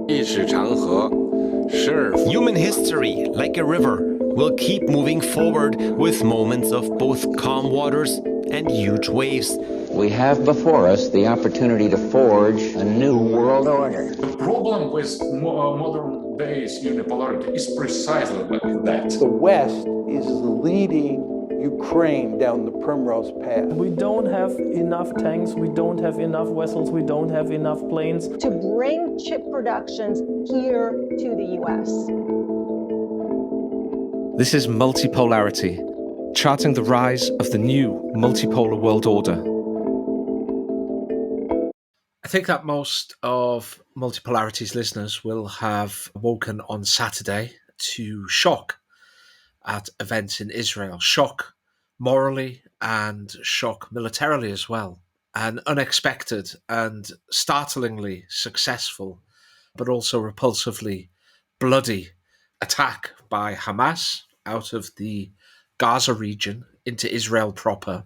历史长河，时而 Human history, like a river, will keep moving forward with moments of both calm waters and huge waves. We have before us the opportunity to forge a new world order. The problem with modern days unipolarity is precisely like that. The West is leading Ukraine down the primrose path. We don't have enough tanks, we don't have enough vessels, we don't have enough planes. To bring chip productions here to the US. This is Multipolarity, charting the rise of the new multipolar world order. I think that most of Multipolarity's listeners will have woken on Saturday to shock at events in Israel. Shock morally and shock militarily as well. An unexpected and startlingly successful, but also repulsively bloody attack by Hamas out of the Gaza region into Israel proper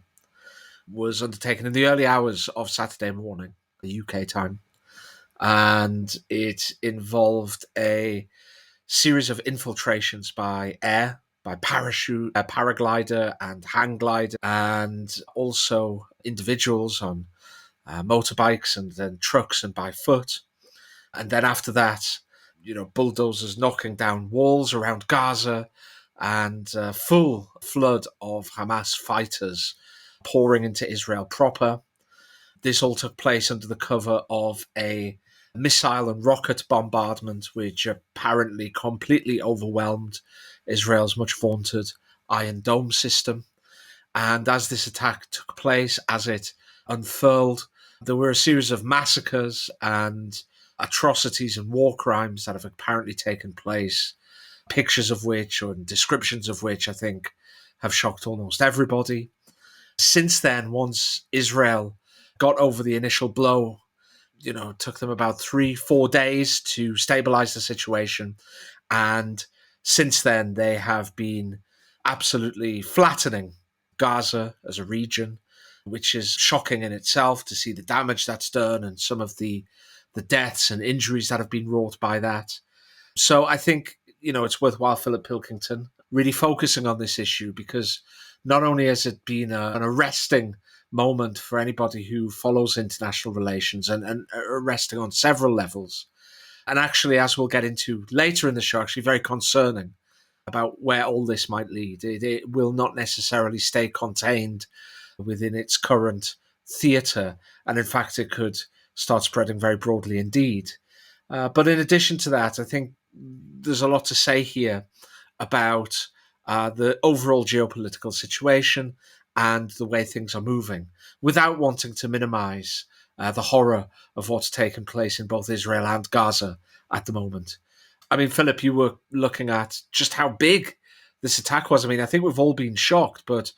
was undertaken in the early hours of Saturday morning, the UK time. And it involved a series of infiltrations by air, by parachute, paraglider and hang glider, and also individuals on motorbikes and then trucks and by foot. And then after that, bulldozers knocking down walls around Gaza and a full flood of Hamas fighters pouring into Israel proper. This all took place under the cover of a missile and rocket bombardment, which apparently completely overwhelmed Israel's much vaunted Iron Dome system. And as this attack took place, as it unfurled, there were a series of massacres and atrocities and war crimes that have apparently taken place, pictures of which or descriptions of which I think have shocked almost everybody. Since then, once Israel got over the initial blow, it took them about 3-4 days to stabilize the situation. And since then, they have been absolutely flattening Gaza as a region, which is shocking in itself to see the damage that's done and some of the deaths and injuries that have been wrought by that. So I think, it's worthwhile Philip Pilkington really focusing on this issue, because not only has it been an arresting moment for anybody who follows international relations and arresting on several levels, and actually, as we'll get into later in the show, actually very concerning about where all this might lead. It will not necessarily stay contained within its current theatre, and in fact it could start spreading very broadly indeed. But in addition to that, I think there's a lot to say here about the overall geopolitical situation and the way things are moving, without wanting to minimize the horror of what's taken place in both Israel and Gaza at the moment. I mean, Philip, you were looking at just how big this attack was. I mean, I think we've all been shocked, but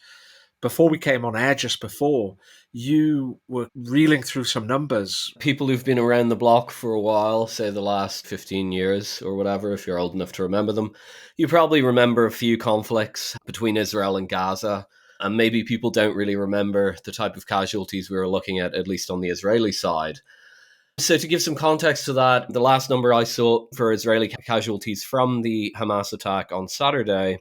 before we came on air just before, you were reeling through some numbers. People who've been around the block for a while, say the last 15 years or whatever, if you're old enough to remember them, you probably remember a few conflicts between Israel and Gaza. And maybe people don't really remember the type of casualties we were looking at least on the Israeli side. So to give some context to that, the last number I saw for Israeli casualties from the Hamas attack on Saturday,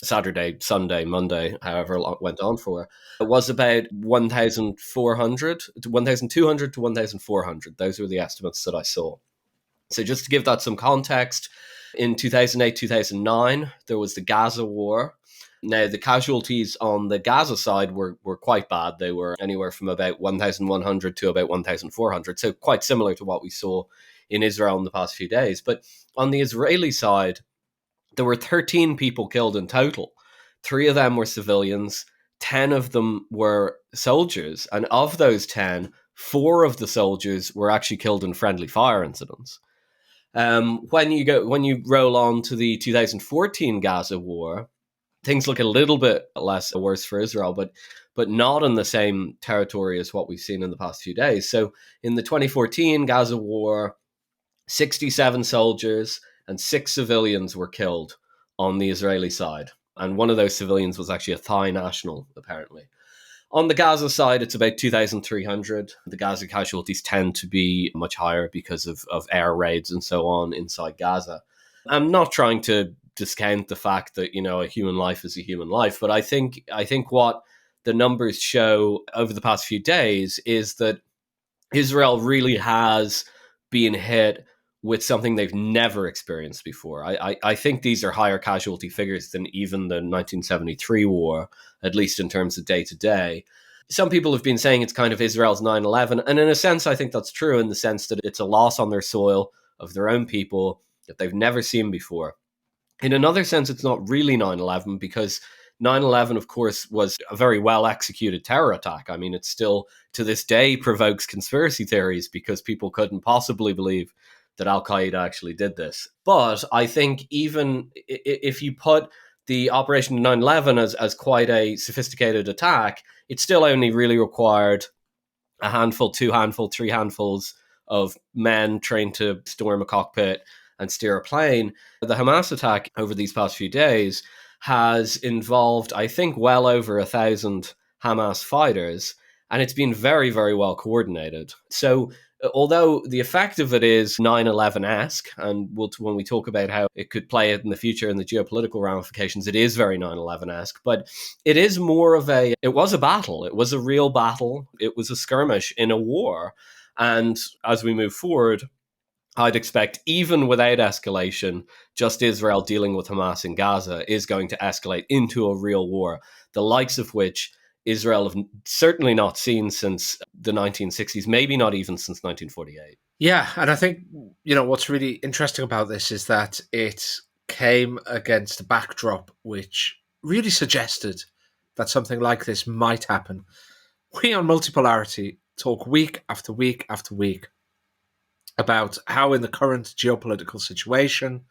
Sunday, Monday, however long it went on for, it was about 1,200 to 1,400. Those were the estimates that I saw. So just to give that some context, in 2008, 2009, there was the Gaza war. Now, the casualties on the Gaza side were quite bad. They were anywhere from about 1,100 to about 1,400, so quite similar to what we saw in Israel in the past few days. But on the Israeli side, there were 13 people killed in total. 3 of them were civilians, 10 of them were soldiers, and of those 10, 4 of the soldiers were actually killed in friendly fire incidents. When you roll on to the 2014 Gaza war, things look a little bit less worse for Israel, but not in the same territory as what we've seen in the past few days. So in the 2014 Gaza war, 67 soldiers and 6 civilians were killed on the Israeli side. And one of those civilians was actually a Thai national, apparently. On the Gaza side, it's about 2,300. The Gaza casualties tend to be much higher because of air raids and so on inside Gaza. I'm not trying to discount the fact that, a human life is a human life, but I think what the numbers show over the past few days is that Israel really has been hit with something they've never experienced before. I think these are higher casualty figures than even the 1973 war, at least in terms of day-to-day. Some people have been saying it's kind of Israel's 9/11, and in a sense, I think that's true in the sense that it's a loss on their soil of their own people that they've never seen before. In another sense, it's not really 9/11 because 9/11, of course, was a very well-executed terror attack. I mean, it still, to this day, provokes conspiracy theories because people couldn't possibly believe that Al-Qaeda actually did this. But I think even if you put the Operation 9/11 as quite a sophisticated attack, it still only really required a handful, 2 handfuls, 3 handfuls of men trained to storm a cockpit and steer a plane. The Hamas attack over these past few days has involved, I think, well over 1,000 Hamas fighters, and it's been very, very well coordinated. So although the effect of it is 9/11-esque, and when we talk about how it could play it in the future and the geopolitical ramifications, it is very 9/11-esque, but it is more of it was a battle. It was a real battle. It was a skirmish in a war. And as we move forward, I'd expect, even without escalation, just Israel dealing with Hamas in Gaza is going to escalate into a real war, the likes of which Israel have certainly not seen since the 1960s, maybe not even since 1948. Yeah, and I think, what's really interesting about this is that it came against a backdrop which really suggested that something like this might happen. We on Multipolarity talk week after week after week about how in the current geopolitical situation,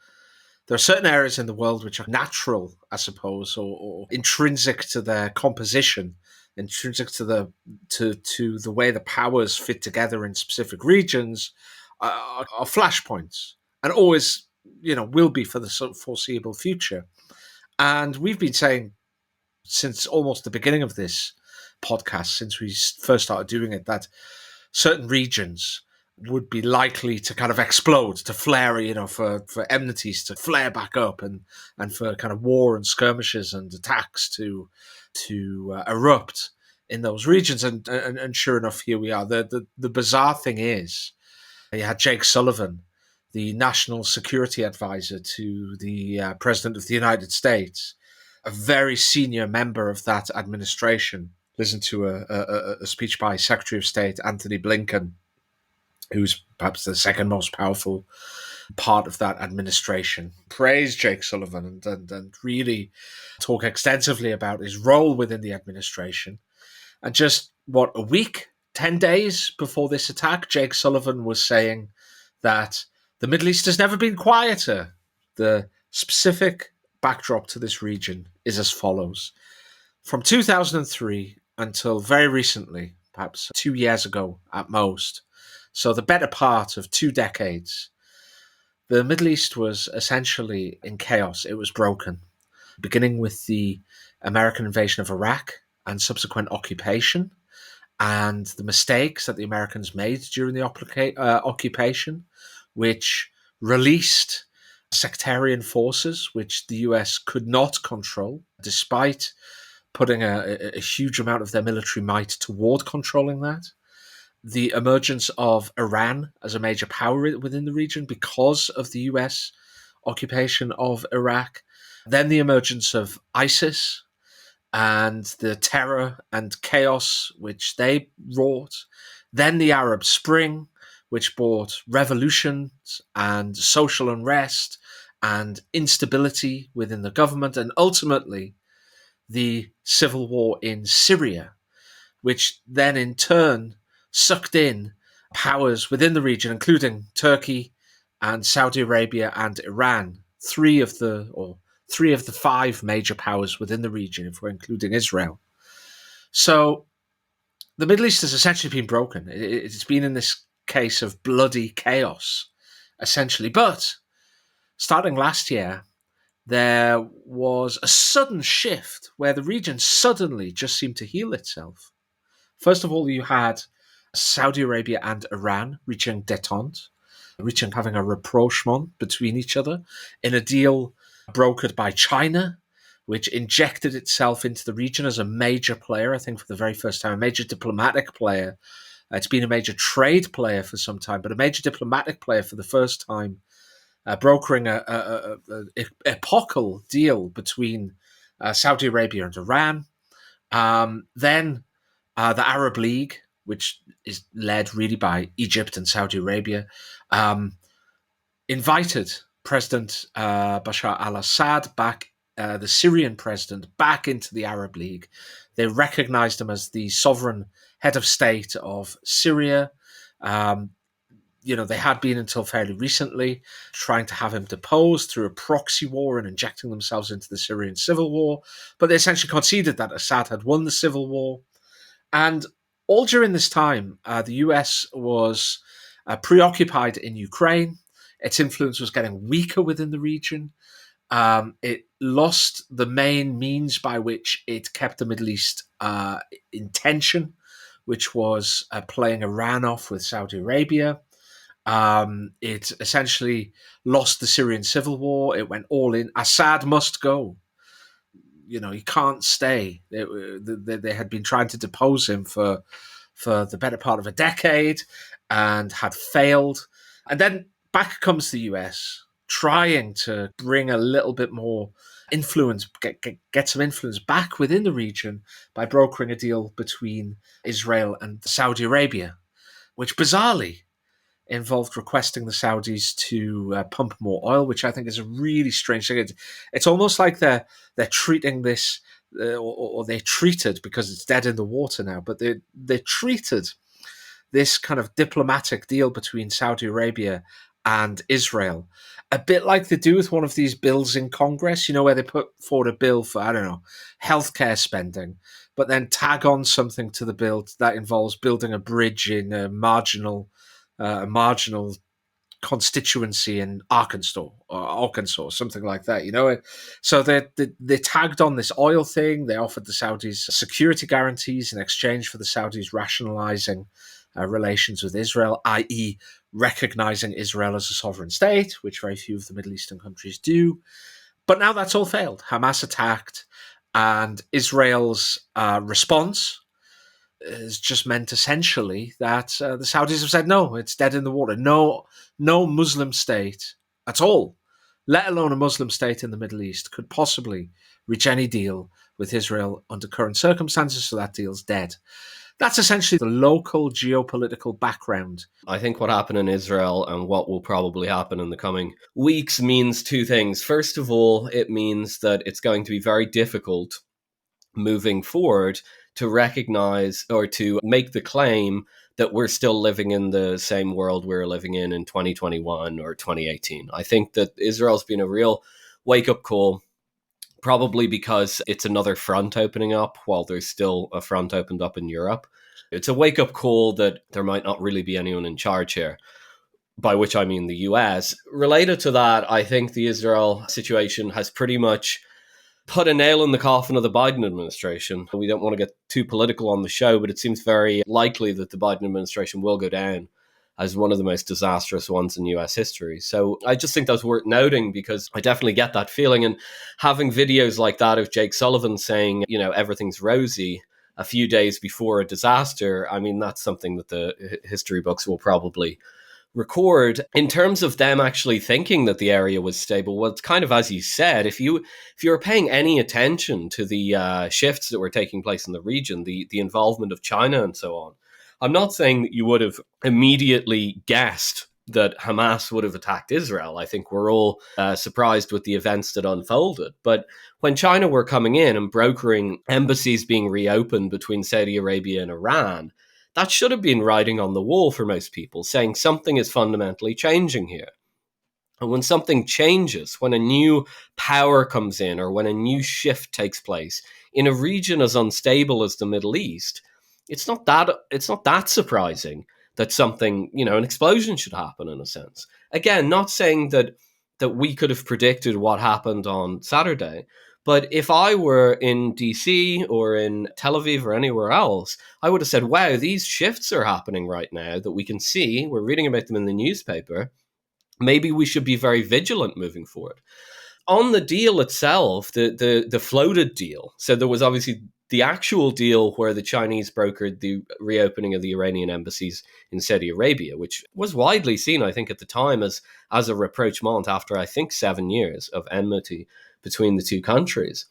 there are certain areas in the world which are natural, I suppose, or intrinsic to their composition, intrinsic to the way the powers fit together in specific regions, are flashpoints, and always, will be for the foreseeable future. And we've been saying since almost the beginning of this podcast, since we first started doing it, that certain regions would be likely to kind of explode, to flare, for enmities to flare back up, and for kind of war and skirmishes and attacks to erupt in those regions. And sure enough, here we are. The bizarre thing is, you had Jake Sullivan, the national security advisor to the President of the United States, a very senior member of that administration, listen to a speech by Secretary of State Anthony Blinken, who's perhaps the second most powerful part of that administration, praise Jake Sullivan and really talk extensively about his role within the administration. And just, a week, 10 days before this attack, Jake Sullivan was saying that the Middle East has never been quieter. The specific backdrop to this region is as follows. From 2003 until very recently, perhaps 2 years ago at most, so the better part of 2 decades, the Middle East was essentially in chaos. It was broken, beginning with the American invasion of Iraq and subsequent occupation, and the mistakes that the Americans made during the occupation, which released sectarian forces, which the US could not control, despite putting a huge amount of their military might toward controlling that. The emergence of Iran as a major power within the region because of the US occupation of Iraq. Then the emergence of ISIS and the terror and chaos which they wrought. Then the Arab Spring, which brought revolutions and social unrest and instability within the government. And ultimately, the civil war in Syria, which then in turn sucked in powers within the region, including Turkey and Saudi Arabia and Iran, three of the 5 major powers within the region, if we're including Israel. So the Middle East has essentially been broken. It's been in this case of bloody chaos, essentially. But starting last year, there was a sudden shift where the region suddenly just seemed to heal itself. First of all, you had Saudi Arabia and Iran reaching détente, having a rapprochement between each other in a deal brokered by China, which injected itself into the region as a major player, I think for the very first time, a major diplomatic player. It's been a major trade player for some time, but a major diplomatic player for the first time, brokering an epochal deal between Saudi Arabia and Iran. Then the Arab League, which is led really by Egypt and Saudi Arabia, invited President Bashar al-Assad back, the Syrian president, back into the Arab League. They recognized him as the sovereign head of state of Syria. They had been until fairly recently trying to have him deposed through a proxy war and injecting themselves into the Syrian civil war. But they essentially conceded that Assad had won the civil war. And all during this time, the US was preoccupied in Ukraine. Its influence was getting weaker within the region. It lost the main means by which it kept the Middle East in tension, which was playing Iran off with Saudi Arabia. It essentially lost the Syrian civil war. It went all in. Assad must go. He can't stay. They had been trying to depose him for the better part of a decade and had failed. And then back comes the US, trying to bring a little bit more influence, get some influence back within the region by brokering a deal between Israel and Saudi Arabia, which bizarrely involved requesting the Saudis to pump more oil, which I think is a really strange thing. It's almost like they're treating this, or they treated, because it's dead in the water now, but they treated this kind of diplomatic deal between Saudi Arabia and Israel a bit like they do with one of these bills in Congress, where they put forward a bill for, I don't know, healthcare spending, but then tag on something to the bill that involves building a bridge in a marginal constituency in Arkansas, something like that, So they tagged on this oil thing. They offered the Saudis security guarantees in exchange for the Saudis rationalizing relations with Israel, i.e. recognizing Israel as a sovereign state, which very few of the Middle Eastern countries do. But now that's all failed. Hamas attacked, and Israel's response has just meant essentially that the Saudis have said, no, it's dead in the water. No Muslim state at all, let alone a Muslim state in the Middle East, could possibly reach any deal with Israel under current circumstances, so that deal's dead. That's essentially the local geopolitical background. I think what happened in Israel and what will probably happen in the coming weeks means two things. First of all, it means that it's going to be very difficult moving forward to recognize or to make the claim that we're still living in the same world we were living in 2021 or 2018. I think that Israel's been a real wake-up call, probably because it's another front opening up while there's still a front opened up in Europe. It's a wake-up call that there might not really be anyone in charge here, by which I mean the US. Related to that, I think the Israel situation has pretty much put a nail in the coffin of the Biden administration. We don't want to get too political on the show, but it seems very likely that the Biden administration will go down as one of the most disastrous ones in US history. So I just think that's worth noting, because I definitely get that feeling. And having videos like that of Jake Sullivan saying, everything's rosy a few days before a disaster, I mean, that's something that the history books will probably record. In terms of them actually thinking that the area was stable, well, it's kind of as you said. If you were paying any attention to the shifts that were taking place in the region, the involvement of China and so on, I'm not saying that you would have immediately guessed that Hamas would have attacked Israel. I think we're all surprised with the events that unfolded. But when China were coming in and brokering embassies being reopened between Saudi Arabia and Iran, that should have been writing on the wall for most people, saying something is fundamentally changing here. And when something changes, when a new power comes in or when a new shift takes place in a region as unstable as the Middle East, it's not that surprising that something, an explosion should happen in a sense. Again, not saying that that we could have predicted what happened on Saturday. But if I were in DC or in Tel Aviv or anywhere else, I would have said, wow, these shifts are happening right now that we can see. We're reading about them in the newspaper. Maybe we should be very vigilant moving forward. On the deal itself, the floated deal, so there was obviously the actual deal where the Chinese brokered the reopening of the Iranian embassies in Saudi Arabia, which was widely seen, I think, at the time as a rapprochement after, I think, 7 years of enmity between the two countries.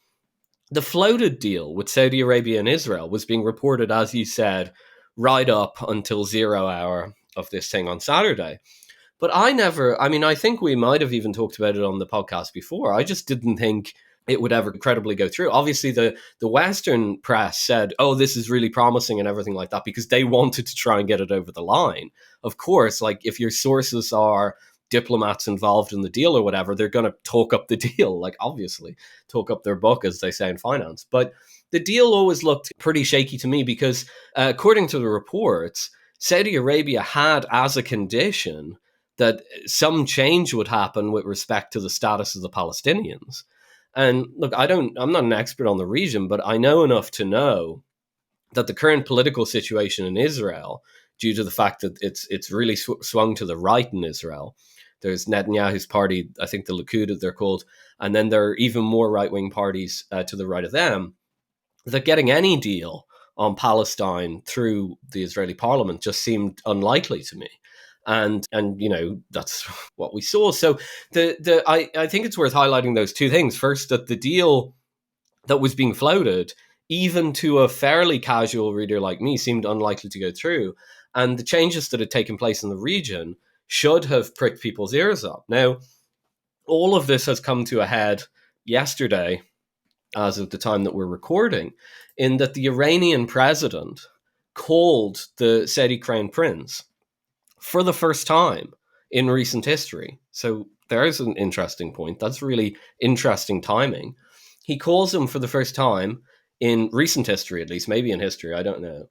The floated deal with Saudi Arabia and Israel was being reported, as you said, right up until 0 hour of this thing on Saturday. But I think we might have even talked about it on the podcast before. I just didn't think it would ever credibly go through. Obviously, the Western press said, oh, this is really promising and everything like that, because they wanted to try and get it over the line. Of course, like if your sources are diplomats involved in the deal or whatever, they're going to talk up the deal, like obviously talk up their book, as they say in finance. But the deal always looked pretty shaky to me because according to the reports, Saudi Arabia had as a condition that some change would happen with respect to the status of the Palestinians. And look, I'm not an expert on the region, but I know enough to know that the current political situation in Israel, due to the fact that it's really swung to the right in Israel, there's Netanyahu's party, I think the Likud they're called, and then there are even more right-wing parties to the right of them, that getting any deal on Palestine through the Israeli parliament just seemed unlikely to me. And that's what we saw. So I think it's worth highlighting those two things. First, that the deal that was being floated, even to a fairly casual reader like me, seemed unlikely to go through. And the changes that had taken place in the region should have pricked people's ears up. Now, all of this has come to a head yesterday, as of the time that we're recording, in that the Iranian president called the Saudi Crown Prince for the first time in recent history. So there's an interesting point. That's really interesting timing. He calls him for the first time in recent history, at least, maybe in history, I don't know.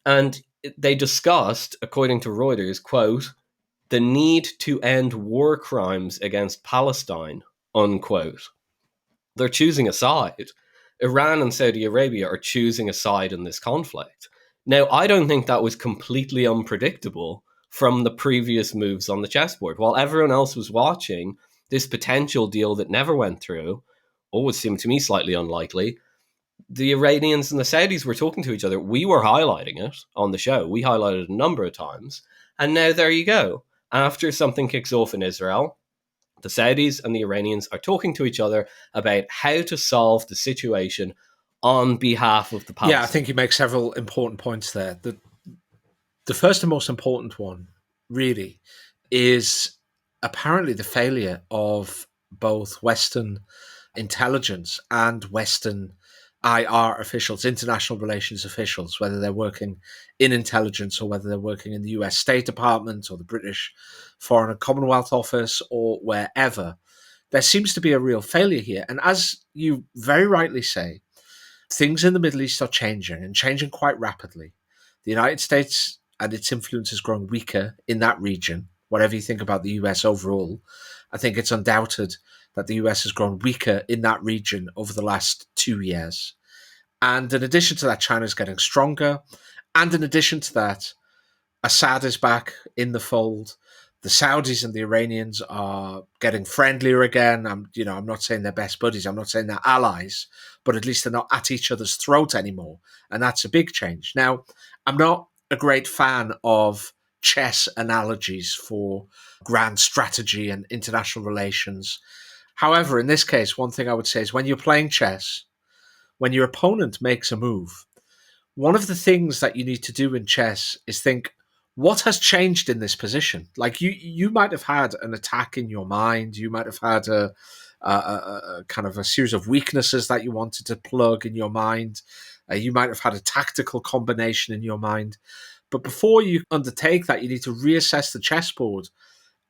And they discussed, according to Reuters, quote, the need to end war crimes against Palestine, unquote. They're choosing a side. Iran and Saudi Arabia are choosing a side in this conflict. Now, I don't think that was completely unpredictable from the previous moves on the chessboard. While everyone else was watching this potential deal that never went through, always seemed to me slightly unlikely, the Iranians and the Saudis were talking to each other. We were highlighting it on the show. We highlighted it a number of times. And now there you go. After something kicks off in Israel, the Saudis and the Iranians are talking to each other about how to solve the situation on behalf of the Palestinians. Yeah, I think you make several important points there. The first and most important one, really, is apparently the failure of both Western intelligence and Western IR officials, international relations officials, whether they're working in intelligence or whether they're working in the US State Department or the British Foreign and Commonwealth Office or wherever. There seems to be a real failure here. And as you very rightly say, things in the Middle East are changing and changing quite rapidly. The United States and its influence has grown weaker in that region. Whatever you think about the US overall, I think it's undoubted that the US has grown weaker in that region over the last 2 years. And in addition to that, China's getting stronger. And in addition to that, Assad is back in the fold. The Saudis and the Iranians are getting friendlier again. I'm not saying they're best buddies. I'm not saying they're allies, but at least they're not at each other's throat anymore. And that's a big change. Now, I'm not a great fan of chess analogies for grand strategy and international relations. However, in this case, one thing I would say is when you're playing chess, when your opponent makes a move, one of the things that you need to do in chess is think, what has changed in this position? Like you might have had an attack in your mind. You might have had a kind of a series of weaknesses that you wanted to plug in your mind. You might have had a tactical combination in your mind. But before you undertake that, you need to reassess the chessboard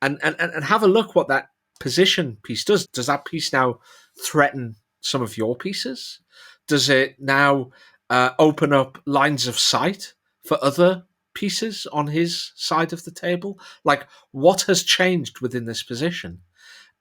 and have a look what that position piece does. Does that piece now threaten some of your pieces? Does it now open up lines of sight for other pieces on his side of the table? Like, what has changed within this position?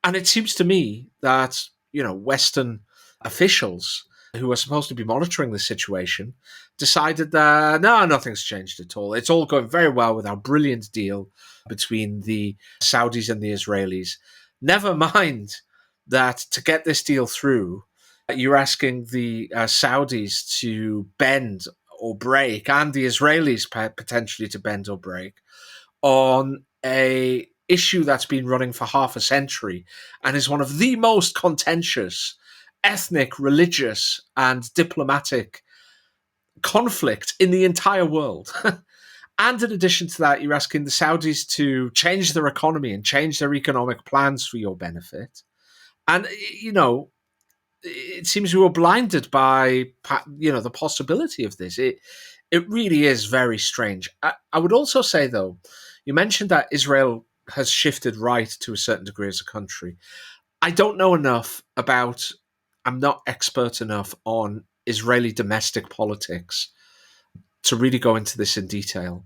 And it seems to me that, Western officials who are supposed to be monitoring the situation decided that, no, nothing's changed at all. It's all going very well with our brilliant deal between the Saudis and the Israelis. Never mind that to get this deal through, you're asking the Saudis to bend or break, and the Israelis potentially to bend or break on a issue that's been running for half a century and is one of the most contentious ethnic, religious, and diplomatic conflict in the entire world. And in addition to that, you're asking the Saudis to change their economy and change their economic plans for your benefit. And, it seems we were blinded by, the possibility of this. It really is very strange. I would also say, though, you mentioned that Israel has shifted right to a certain degree as a country. I don't know enough about, I'm not expert enough on Israeli domestic politics to really go into this in detail.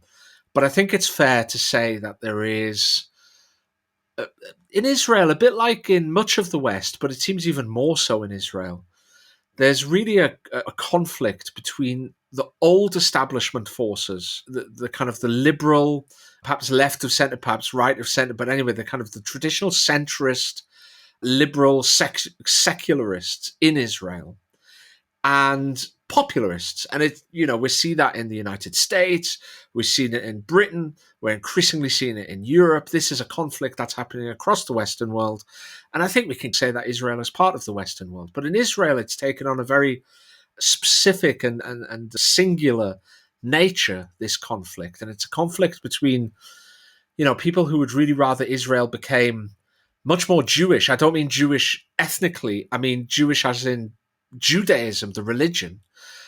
But I think it's fair to say that there is, in Israel, a bit like in much of the West, but it seems even more so in Israel, there's really a conflict between the old establishment forces, the kind of the liberal, perhaps left of centre, perhaps right of centre, but anyway, the kind of the traditional centrist, liberal, secularists in Israel, and popularists. And we see that in the United States, we've seen it in Britain, we're increasingly seeing it in Europe. This is a conflict that's happening across the Western world. And I think we can say that Israel is part of the Western world. But in Israel, it's taken on a very specific and singular nature, this conflict. And it's a conflict between, people who would really rather Israel became much more Jewish. I don't mean Jewish ethnically. I mean Jewish as in Judaism, the religion.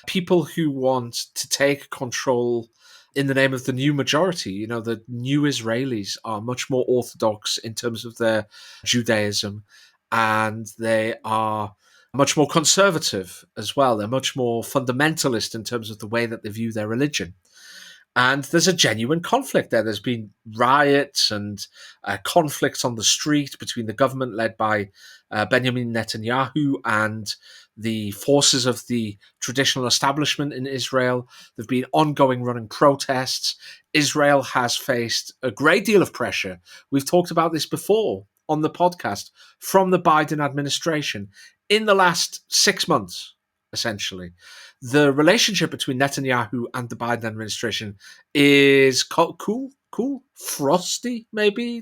People who want to take control in the name of the new majority. The new Israelis are much more orthodox in terms of their Judaism, and they are much more conservative as well. They're much more fundamentalist in terms of the way that they view their religion. And there's a genuine conflict there. There's been riots and conflicts on the street between the government led by Benjamin Netanyahu and the forces of the traditional establishment in Israel. There have been ongoing running protests. Israel has faced a great deal of pressure. We've talked about this before on the podcast from the Biden administration in the last 6 months, essentially. The relationship between Netanyahu and the Biden administration is cool, frosty, maybe,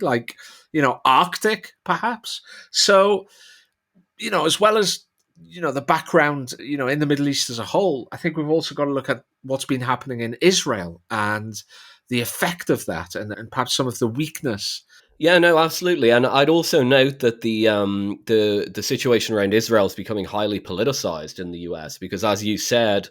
Arctic, perhaps. So, as well as, the background, in the Middle East as a whole, I think we've also got to look at what's been happening in Israel and the effect of that and perhaps some of the weakness. Yeah, no, absolutely. And I'd also note that the situation around Israel is becoming highly politicized in the US because, as you said,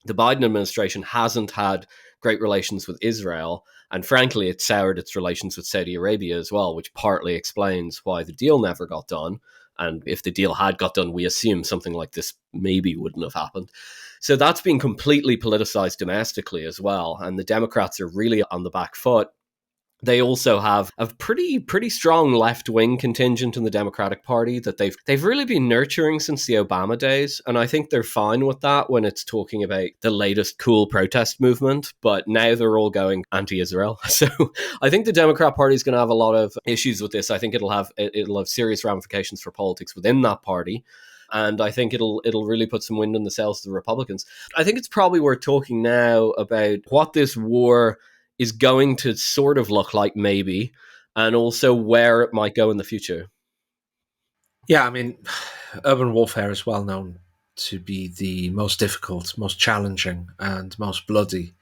the Biden administration hasn't had great relations with Israel. And frankly, it soured its relations with Saudi Arabia as well, which partly explains why the deal never got done. And if the deal had got done, we assume something like this maybe wouldn't have happened. So that's been completely politicized domestically as well. And the Democrats are really on the back foot. They also have a pretty strong left-wing contingent in the Democratic Party that they've really been nurturing since the Obama days, and I think they're fine with that when it's talking about the latest cool protest movement, but now they're all going anti-Israel. So I think the Democrat Party is going to have a lot of issues with this. I think it'll have serious ramifications for politics within that party. And I think it'll really put some wind in the sails to the Republicans. I think it's probably worth talking now about what this war is going to sort of look like, maybe, and also where it might go in the future. Yeah, I mean, urban warfare is well known to be the most difficult, most challenging, and most bloody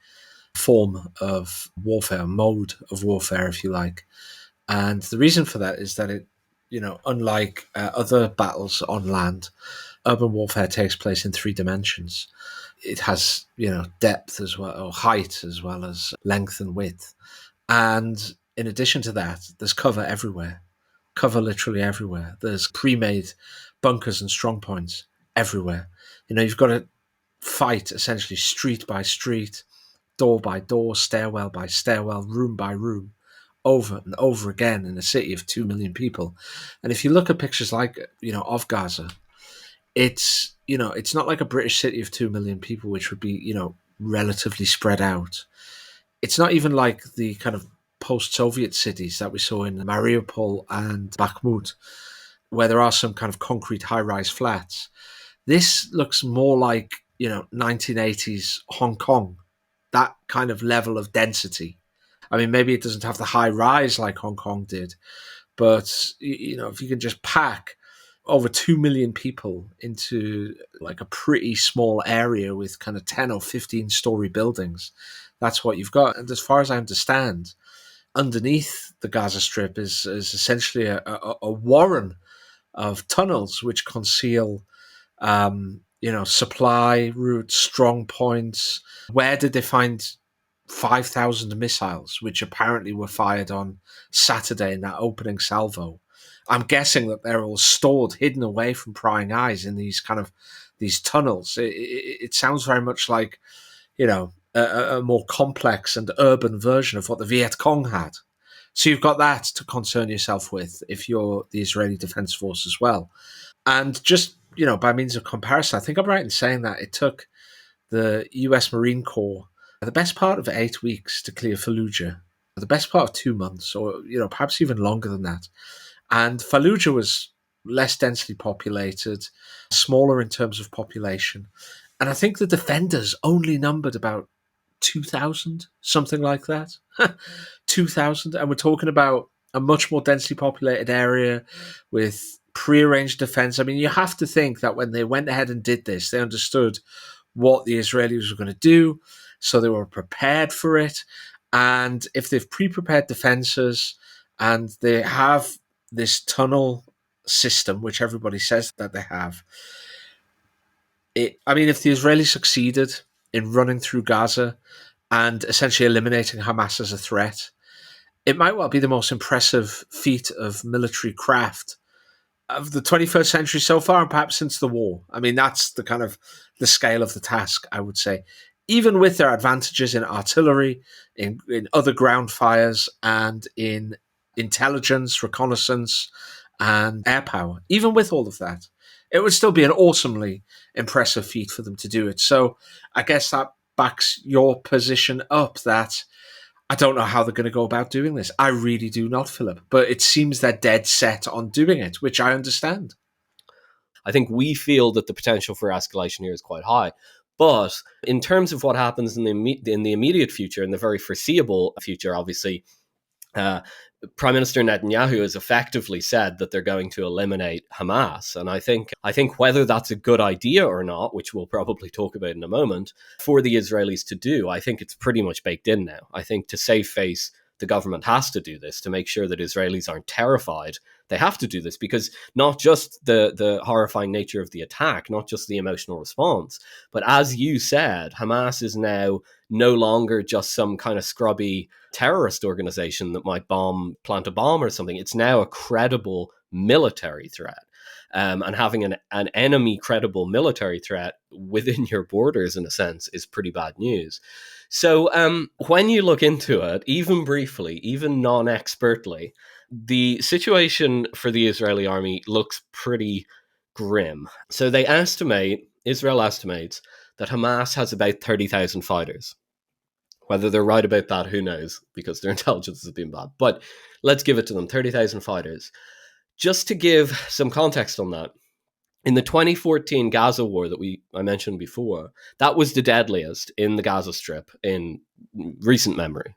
form of warfare, mode of warfare, if you like. And the reason for that is that it, unlike other battles on land, urban warfare takes place in 3 dimensions. It has, depth as well, or height as well as length and width. And in addition to that, there's cover everywhere. Cover literally everywhere. There's pre-made bunkers and strong points everywhere. You've got to fight essentially street by street, door by door, stairwell by stairwell, room by room, over and over again in a city of 2 million people. And if you look at pictures like, of Gaza, it's, it's not like a British city of 2 million people, which would be, relatively spread out. It's not even like the kind of post-Soviet cities that we saw in Mariupol and Bakhmut, where there are some kind of concrete high-rise flats. This looks more like, 1980s Hong Kong, that kind of level of density. I mean, maybe it doesn't have the high rise like Hong Kong did, but, if you can just pack over 2 million people into like a pretty small area with kind of 10 or 15 story buildings, that's what you've got. And as far as I understand, underneath the Gaza Strip is essentially a warren of tunnels which conceal, supply routes, strong points. Where did they find 5,000 missiles, which apparently were fired on Saturday in that opening salvo? I'm guessing that they're all stored, hidden away from prying eyes in these tunnels. It sounds very much like, a more complex and urban version of what the Viet Cong had. So you've got that to concern yourself with if you're the Israeli Defense Force as well. And just, by means of comparison, I think I'm right in saying that it took the US Marine Corps the best part of 8 weeks to clear Fallujah, the best part of 2 months, or, perhaps even longer than that. And Fallujah was less densely populated, smaller in terms of population. And I think the defenders only numbered about 2,000, something like that. 2,000. And we're talking about a much more densely populated area with prearranged defense. I mean, you have to think that when they went ahead and did this, they understood what the Israelis were going to do, so they were prepared for it. And if they've pre-prepared defenses and they have this tunnel system, which everybody says that they have, if the Israelis succeeded in running through Gaza and essentially eliminating Hamas as a threat, it might well be the most impressive feat of military craft of the 21st century so far, and perhaps since the war. I mean, that's the kind of the scale of the task, I would say. Even with their advantages in artillery, in other ground fires, and in intelligence, reconnaissance, and air power, even with all of that, it would still be an awesomely impressive feat for them to do it. So I guess that backs your position up that I don't know how they're going to go about doing this. I really do not, Philip. But it seems they're dead set on doing it, which I understand. I think we feel that the potential for escalation here is quite high. But in terms of what happens in the immediate future, in the very foreseeable future, obviously, Prime Minister Netanyahu has effectively said that they're going to eliminate Hamas. And I think whether that's a good idea or not, which we'll probably talk about in a moment, for the Israelis to do, I think it's pretty much baked in now. I think to save face, the government has to do this to make sure that Israelis aren't terrified. They have to do this because not just the horrifying nature of the attack, not just the emotional response, but as you said, Hamas is now no longer just some kind of scrubby terrorist organization that might plant a bomb or something. It's now a credible military threat. And having an enemy credible military threat within your borders, in a sense, is pretty bad news. So when you look into it, even briefly, even non-expertly, the situation for the Israeli army looks pretty grim. So Israel estimates that Hamas has about 30,000 fighters. Whether they're right about that, who knows, because their intelligence has been bad. But let's give it to them, 30,000 fighters. Just to give some context on that, in the 2014 Gaza war that I mentioned before, that was the deadliest in the Gaza Strip in recent memory.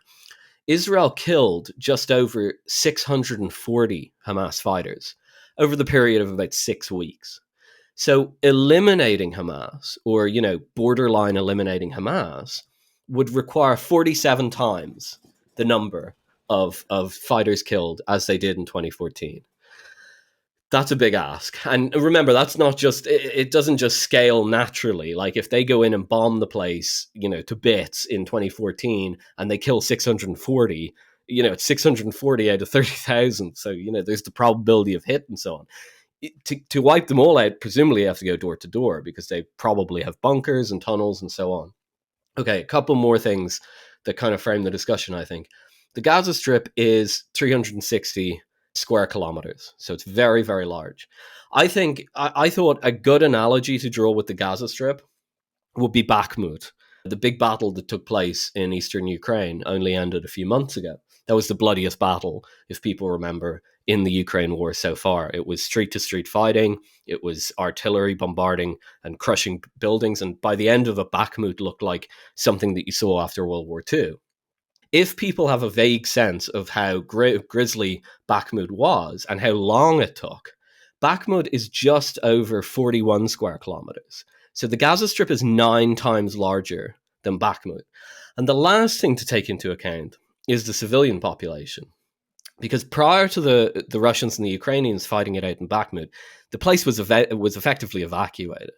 Israel killed just over 640 Hamas fighters over the period of about 6 weeks. So eliminating Hamas, or, borderline eliminating Hamas, would require 47 times the number of fighters killed as they did in 2014. That's a big ask. And remember, that's not just, it doesn't just scale naturally. Like if they go in and bomb the place, to bits in 2014 and they kill 640, it's 640 out of 30,000. So, there's the probability of hit and so on. To wipe them all out, presumably you have to go door to door because they probably have bunkers and tunnels and so on. Okay, a couple more things that kind of frame the discussion, I think. The Gaza Strip is 360 square kilometers, so it's very, very large. I thought a good analogy to draw with the Gaza Strip would be Bakhmut. The big battle that took place in eastern Ukraine only ended a few months ago. That was the bloodiest battle, if people remember, in the Ukraine war so far. It was street-to-street fighting, it was artillery bombarding and crushing buildings, and by the end of it, Bakhmut looked like something that you saw after World War II. If people have a vague sense of how grisly Bakhmut was and how long it took, Bakhmut is just over 41 square kilometers. So the Gaza Strip is 9 times larger than Bakhmut. And the last thing to take into account is the civilian population. Because prior to the Russians and the Ukrainians fighting it out in Bakhmut, the place was effectively evacuated.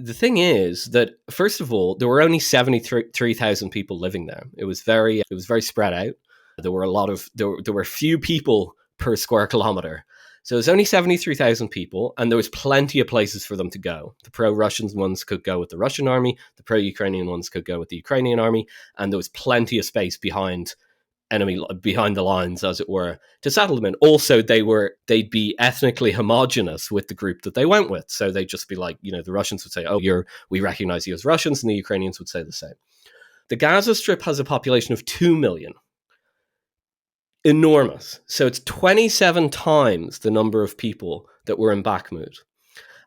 The thing is that, first of all, there were only 73,000 people living there. It was very spread out. There were few people per square kilometer. So there's only 73,000 people, and there was plenty of places for them to go. The pro-Russian ones could go with the Russian army, the pro-Ukrainian ones could go with the Ukrainian army, and there was plenty of space behind the lines, as it were, to settle them in. Also, they'd be ethnically homogenous with the group that they went with. So they'd just be like, the Russians would say, "Oh, we recognize you as Russians," and the Ukrainians would say the same. The Gaza Strip has a population of 2 million. Enormous. So it's 27 times the number of people that were in Bakhmut.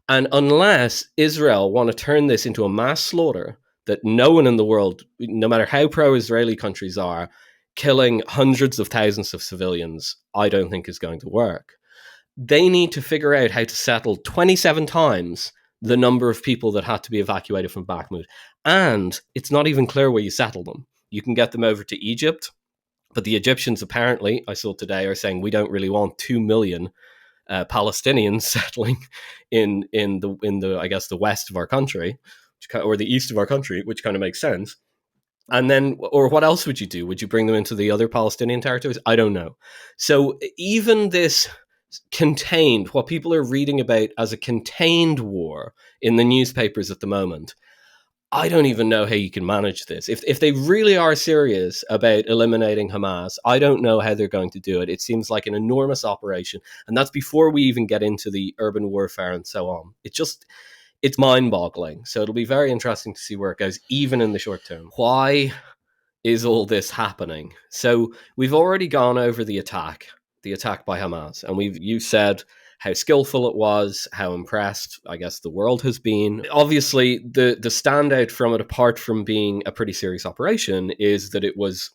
And unless Israel want to turn this into a mass slaughter that no one in the world, no matter how pro-Israeli countries are, killing hundreds of thousands of civilians, I don't think is going to work. They need to figure out how to settle 27 times the number of people that had to be evacuated from Bakhmut. And it's not even clear where you settle them. You can get them over to Egypt, but the Egyptians apparently, I saw today, are saying we don't really want 2 million Palestinians settling in the I guess the west of our country, or the east of our country, which kind of makes sense. And then, or what else would you do? Would you bring them into the other Palestinian territories? I don't know. So even this contained, what people are reading about as a contained war in the newspapers at the moment, I don't even know how you can manage this. If they really are serious about eliminating Hamas, I don't know how they're going to do it. It seems like an enormous operation. And that's before we even get into the urban warfare and so on. It's mind-boggling. So it'll be very interesting to see where it goes, even in the short term. Why is all this happening? So we've already gone over the attack by Hamas, and you said how skillful it was, how impressed, I guess, the world has been. Obviously, the standout from it, apart from being a pretty serious operation, is that it was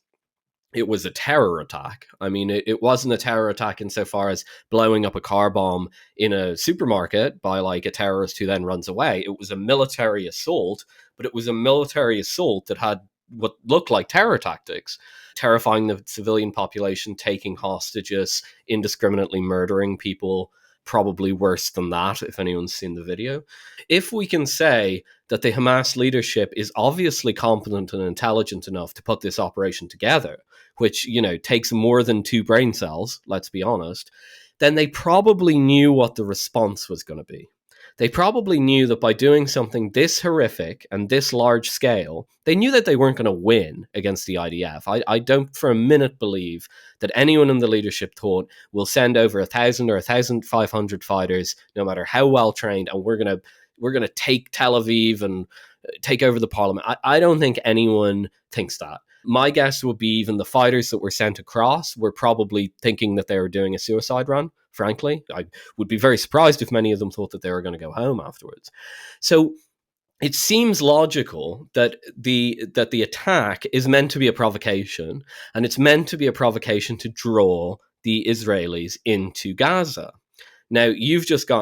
a terror attack. I mean, it wasn't a terror attack insofar as blowing up a car bomb in a supermarket by like a terrorist who then runs away. It was a military assault, but it was a military assault that had what looked like terror tactics, terrifying the civilian population, taking hostages, indiscriminately murdering people, probably worse than that if anyone's seen the video. If we can say that the Hamas leadership is obviously competent and intelligent enough to put this operation together, which, takes more than 2 brain cells, let's be honest, then they probably knew what the response was going to be. They probably knew that by doing something this horrific and this large scale, they knew that they weren't going to win against the IDF. I don't for a minute believe that anyone in the leadership thought we'll send over 1,000 or 1,500 fighters, no matter how well trained, and we're going to take Tel Aviv and take over the parliament. I don't think anyone thinks that. My guess would be even the fighters that were sent across were probably thinking that they were doing a suicide run, frankly. I would be very surprised if many of them thought that they were going to go home afterwards. So it seems logical that the attack is meant to be a provocation, and it's meant to be a provocation to draw the Israelis into Gaza. Now,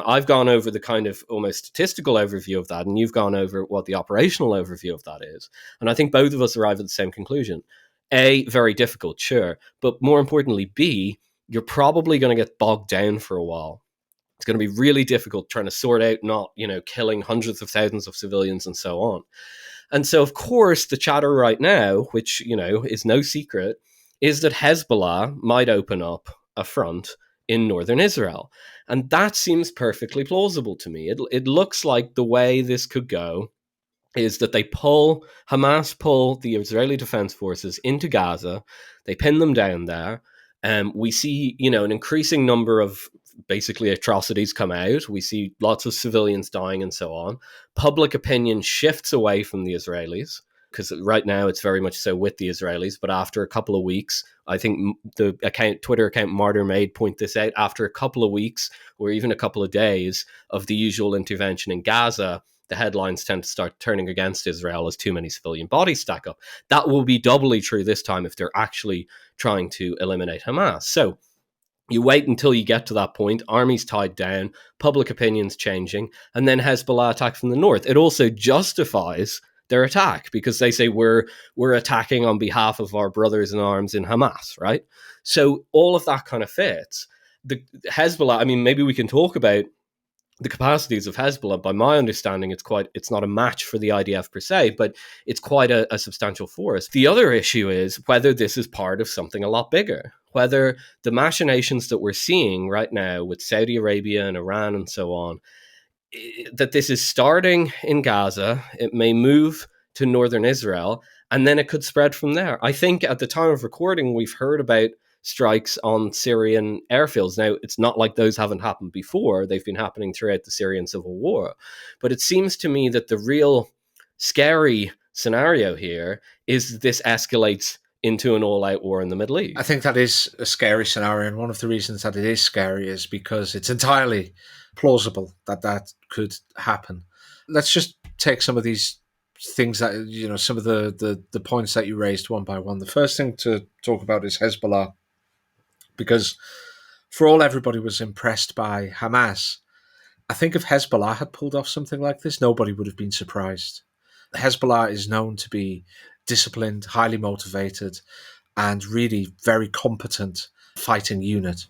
I've gone over the kind of almost statistical overview of that, and you've gone over what the operational overview of that is. And I think both of us arrive at the same conclusion. A, very difficult, sure. But more importantly, B, you're probably going to get bogged down for a while. It's going to be really difficult trying to sort out not, killing hundreds of thousands of civilians and so on. And so, of course, the chatter right now, which, is no secret, is that Hezbollah might open up a front in northern Israel. And that seems perfectly plausible to me. It looks like the way this could go is that Hamas pull the Israeli Defense Forces into Gaza, they pin them down there, and we see, an increasing number of basically atrocities come out. We see lots of civilians dying and so on. Public opinion shifts away from the Israelis, because right now it's very much so with the Israelis, but after a couple of weeks, I think the Twitter account Martyr Made point this out, after a couple of weeks or even a couple of days of the usual intervention in Gaza, the headlines tend to start turning against Israel as too many civilian bodies stack up. That will be doubly true this time if they're actually trying to eliminate Hamas. So you wait until you get to that point, armies tied down, public opinion's changing, and then Hezbollah attack from the north. It also justifies their attack because they say we're attacking on behalf of our brothers in arms in Hamas, right? So all of that kind of fits. The Hezbollah, I mean, maybe we can talk about the capacities of Hezbollah. By my understanding, it's not a match for the IDF per se, but it's quite a substantial force. The other issue is whether this is part of something a lot bigger, whether the machinations that we're seeing right now with Saudi Arabia and Iran and so on, that this is starting in Gaza, it may move to northern Israel, and then it could spread from there. I think at the time of recording, we've heard about strikes on Syrian airfields. Now, it's not like those haven't happened before. They've been happening throughout the Syrian civil war. But it seems to me that the real scary scenario here is this escalates into an all-out war in the Middle East. I think that is a scary scenario, and one of the reasons that it is scary is because it's entirely plausible that that could happen. Let's just take some of these things that, some of the points that you raised one by one. The first thing to talk about is Hezbollah, because for all everybody was impressed by Hamas, I think if Hezbollah had pulled off something like this, nobody would have been surprised. Hezbollah is known to be disciplined, highly motivated, and really very competent fighting unit.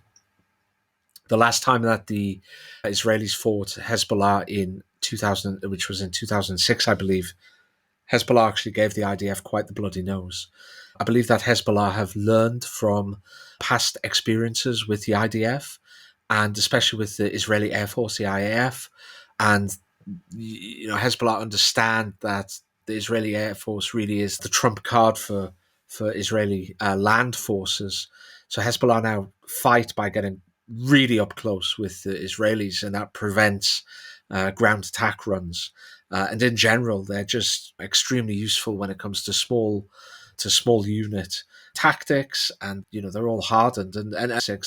The last time that the Israelis fought Hezbollah in 2000, which was in 2006, I believe, Hezbollah actually gave the IDF quite the bloody nose. I believe that Hezbollah have learned from past experiences with the IDF, and especially with the Israeli Air Force, the IAF, and Hezbollah understand that the Israeli Air Force really is the trump card for Israeli land forces. So Hezbollah now fight by getting really up close with the Israelis, and that prevents ground attack runs. And in general, they're just extremely useful when it comes to small unit tactics, and they're all hardened. And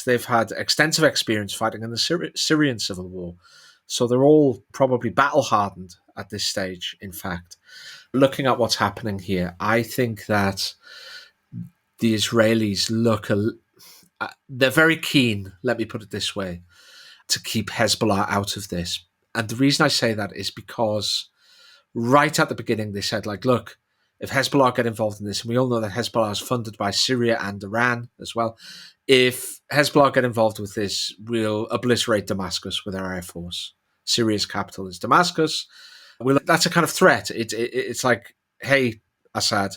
they've had extensive experience fighting in the Syrian civil war, so they're all probably battle hardened at this stage. In fact, looking at what's happening here, I think that the Israelis they're very keen, let me put it this way, to keep Hezbollah out of this. And the reason I say that is because right at the beginning, they said, look, if Hezbollah get involved in this, and we all know that Hezbollah is funded by Syria and Iran as well, if Hezbollah get involved with this, we'll obliterate Damascus with our air force. Syria's capital is Damascus. That's a kind of threat. It's like, hey, Assad,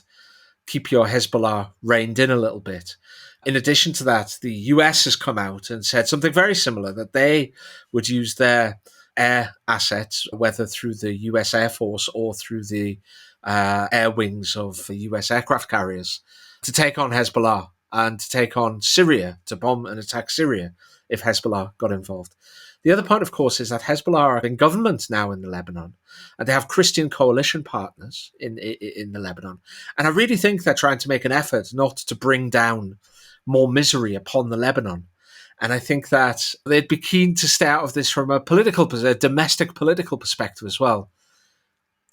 keep your Hezbollah reined in a little bit. In addition to that, the US has come out and said something very similar, that they would use their air assets, whether through the US Air Force or through the air wings of US aircraft carriers, to take on Hezbollah and to take on Syria, to bomb and attack Syria if Hezbollah got involved. The other point, of course, is that Hezbollah are in government now in Lebanon, and they have Christian coalition partners in the Lebanon. And I really think they're trying to make an effort not to bring down more misery upon the Lebanon. And I think that they'd be keen to stay out of this from a domestic political perspective as well.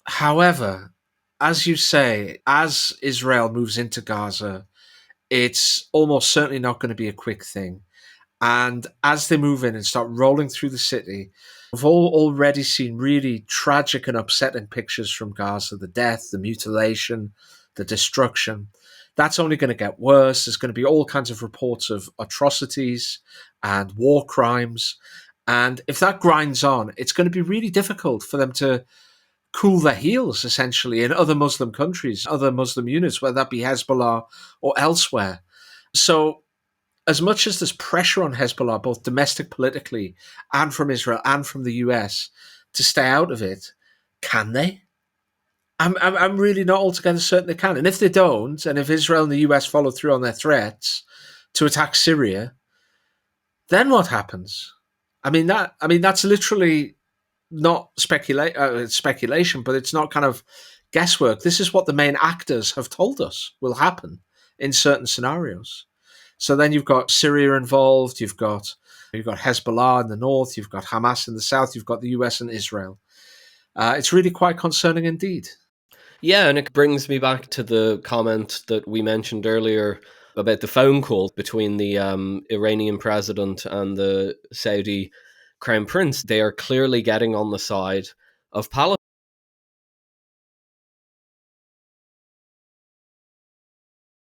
However, as you say, as Israel moves into Gaza, it's almost certainly not going to be a quick thing. And as they move in and start rolling through the city, we've already seen really tragic and upsetting pictures from Gaza, the death, the mutilation, the destruction. That's only going to get worse. There's going to be all kinds of reports of atrocities and war crimes. And if that grinds on, it's going to be really difficult for them to cool their heels, essentially, in other Muslim countries, other Muslim units, whether that be Hezbollah or elsewhere. So as much as there's pressure on Hezbollah, both domestic politically and from Israel and from the US, to stay out of it, can they? I'm really not altogether certain they can. And if they don't, and if Israel and the US follow through on their threats to attack Syria, then what happens? That's literally not speculation, but it's not kind of guesswork. This is what the main actors have told us will happen in certain scenarios. So then you've got Syria involved, you've got Hezbollah in the north, you've got Hamas in the south, you've got the US and Israel. It's really quite concerning indeed. Yeah, and it brings me back to the comment that we mentioned earlier about the phone call between the Iranian president and the Saudi crown prince. They are clearly getting on the side of Palestine.